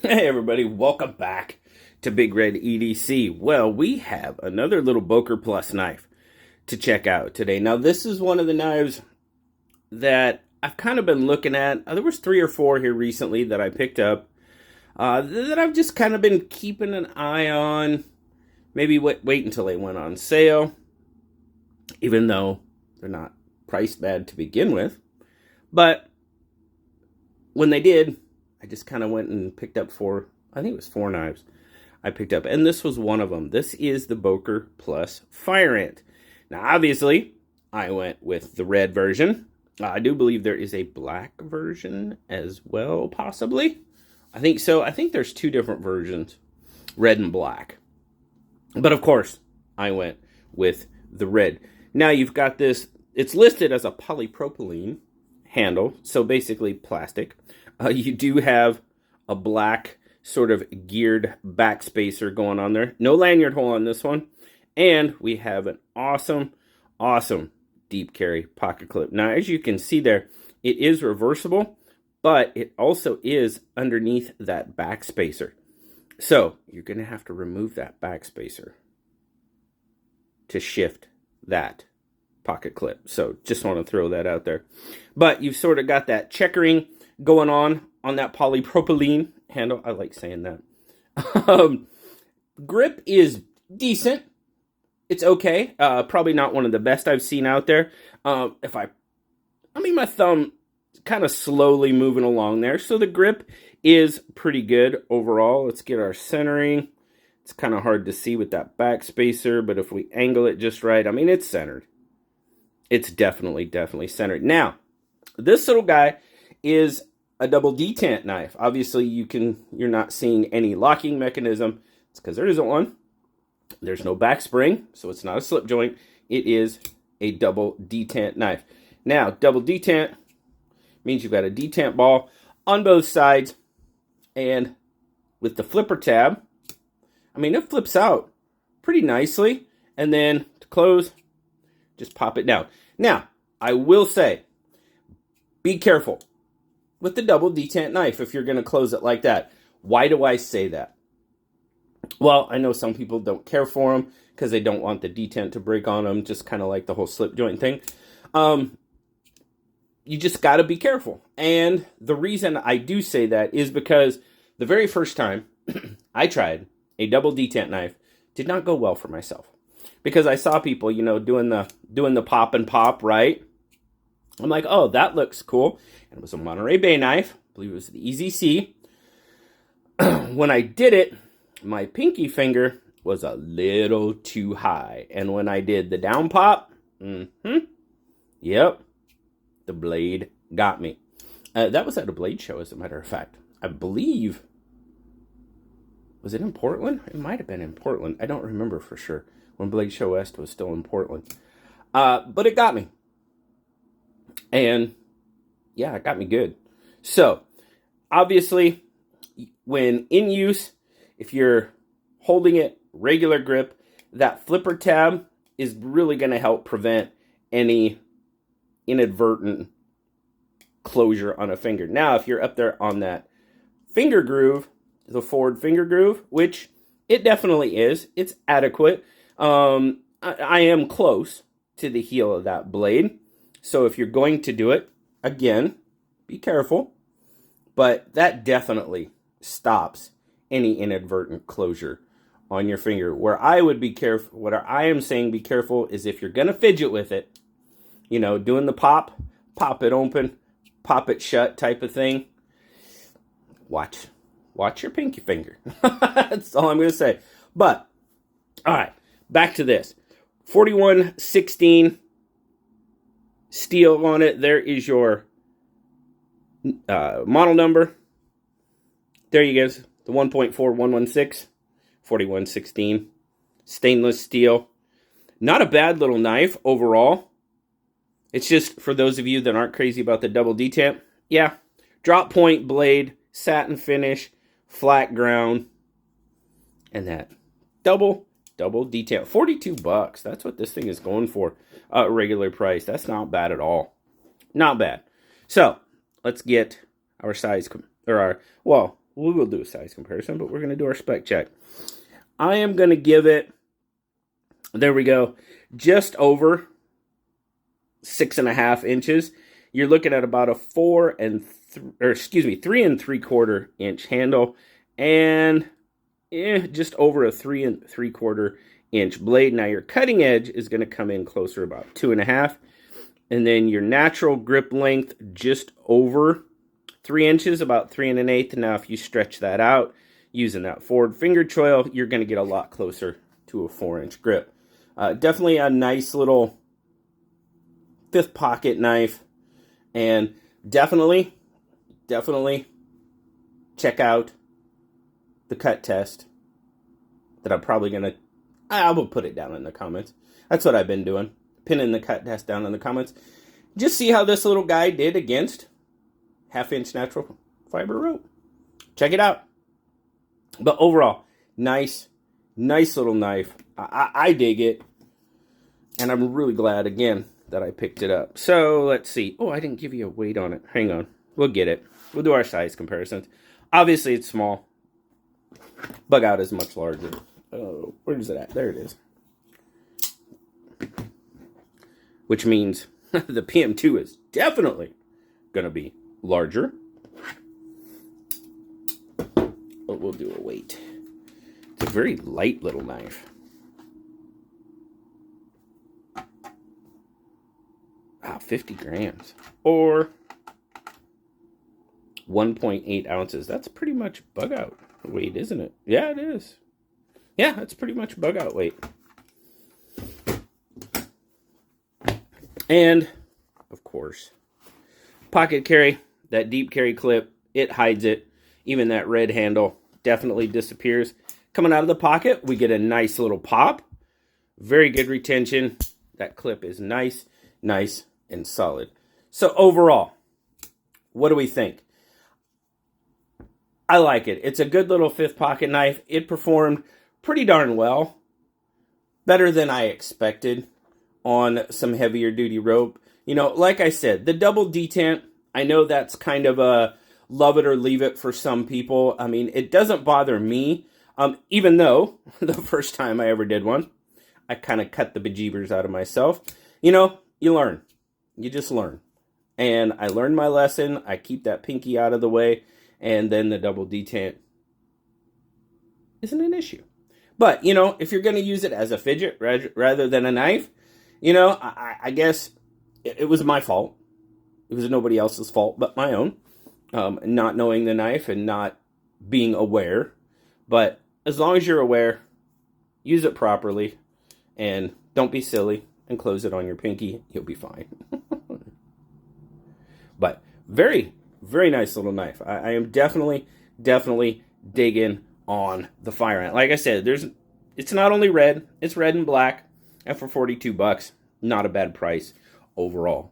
Hey everybody, welcome back to BigRedEDC. Well, we have another little Boker Plus knife to check out today. Now, this is one of the knives that I've kind of been looking at. There was 3 or 4 here recently that I picked up that I've just kind of been keeping an eye on. Maybe wait until they went on sale, even though they're not priced bad to begin with. But when they did, I just kind of went and picked up 4, I think it was 4 knives I picked up. And this was one of them. This is the Boker Plus Fire Ant. Now, obviously, I went with the red version. I do believe there is a black version as well, possibly. I think so. I think there's 2 different versions, red and black. But, of course, I went with the red. Now, you've got this. It's listed as a polypropylene handle, so basically plastic. You do have a black sort of geared back spacer going on there. No lanyard hole on this one. And we have an awesome, awesome deep carry pocket clip. Now, as you can see there, it is reversible, but it also is underneath that back spacer. So you're going to have to remove that back spacer to shift that pocket clip. So just want to throw that out there. But you've sort of got that checkering going on that polypropylene handle. I like saying that. Grip is decent. It's okay. Probably not one of the best I've seen out there. I mean, my thumb kind of slowly moving along there. So the grip is pretty good overall. Let's get our centering. It's kind of hard to see with that back spacer, but if we angle it just right, I mean, it's centered. It's definitely centered. Now, this little guy is a double detent knife. Obviously, you're not seeing any locking mechanism. It's because there isn't one. There's no back spring, so it's not a slip joint. It is a double detent knife. Now, double detent means you've got a detent ball on both sides, and with the flipper tab, I mean, it flips out pretty nicely, and then to close, just pop it down. Now, I will say, be careful with the double detent knife if you're going to close it like that. Why do I say that? Well, I know some people don't care for them because they don't want the detent to break on them, just kind of like the whole slip joint thing. You just got to be careful. And the reason I do say that is because the very first time I tried a double detent knife did not go well for myself. Because I saw people, doing the pop and pop, right? I'm like, oh, that looks cool. And it was a Monterey Bay knife. I believe it was the EZC. When I did it, my pinky finger was a little too high. And when I did the down pop, yep, the blade got me. That was at a blade show, as a matter of fact. I believe, was it in Portland? It might have been in Portland. I don't remember for sure. When Blade Show West was still in Portland. But it got me. And, yeah, it got me good. So, obviously, when in use, if you're holding it regular grip, that flipper tab is really going to help prevent any inadvertent closure on a finger. Now, if you're up there on that finger groove, the forward finger groove, which it definitely is, it's adequate. I am close to the heel of that blade. So if you're going to do it, again, be careful. But that definitely stops any inadvertent closure on your finger. Where I would be careful, what I am saying be careful is if you're going to fidget with it, doing the pop it open, pop it shut type of thing, watch your pinky finger. That's all I'm going to say. But, all right. Back to this. 4116 steel on it. There is your model number. There you go. The 1.4116. 4116. Stainless steel. Not a bad little knife overall. It's just for those of you that aren't crazy about the double detent. Yeah. Drop point blade. Satin finish. Flat ground. And that double detent. $42. That's what this thing is going for. Regular price. That's not bad at all. Not bad. So let's get our size, or our, well, we will do a size comparison, but we're going to do our spec check. I am going to give it, there we go, just over 6.5 inches. You're looking at about a 3 3/4 inch handle, and just over a 3 3/4 inch blade. Now your cutting edge is going to come in closer, about 2.5, and then your natural grip length just over 3 inches, about 3 1/8. Now if you stretch that out using that forward finger choil, you're going to get a lot closer to a 4-inch grip. Definitely a nice little 5th pocket knife, and definitely check out the cut test that I will put it down in the comments. That's what I've been doing, pinning the cut test down in the comments. Just see how this little guy did against 1/2 inch natural fiber rope. Check it out. But overall, nice little knife. I dig it, and I'm really glad again that I picked it up. So let's see. Oh, I didn't give you a weight on it. Hang on. We'll get it. We'll do our size comparisons. Obviously, it's small. Bug out is much larger. Oh, where is it at? There it is. Which means the PM2 is definitely going to be larger. But we'll do a weight. It's a very light little knife. 50 grams. Or 1.8 ounces. That's pretty much bug out weight, isn't it? Yeah, it is. Yeah, that's pretty much bug out weight. And, of course, pocket carry, that deep carry clip, it hides it. Even that red handle definitely disappears. Coming out of the pocket, we get a nice little pop. Very good retention. That clip is nice and solid. So overall, what do we think? I like it. It's a good little 5th pocket knife. It performed pretty darn well. Better than I expected on some heavier duty rope. You know, like I said, the double detent, I know that's kind of a love it or leave it for some people. I mean, it doesn't bother me. Even though the first time I ever did one, I kind of cut the bejeebers out of myself. You know, you learn. You just learn. And I learned my lesson. I keep that pinky out of the way. And then the double detent isn't an issue. But, you know, if you're going to use it as a fidget rather than a knife, you know, I guess it was my fault. It was nobody else's fault but my own. Not knowing the knife and not being aware. But as long as you're aware, use it properly. And don't be silly and close it on your pinky. You'll be fine. But very, very nice little knife. I am definitely digging on the Fire Ant. Like I said, it's not only red, it's red and black. And for $42, not a bad price overall.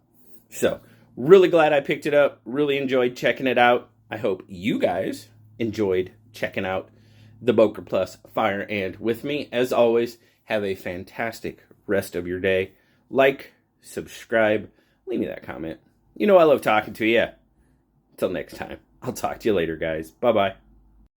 So, really glad I picked it up. Really enjoyed checking it out. I hope you guys enjoyed checking out the Boker Plus Fire Ant with me. As always, have a fantastic rest of your day. Like, subscribe, leave me that comment. You know I love talking to you. Until next time, I'll talk to you later, guys. Bye-bye.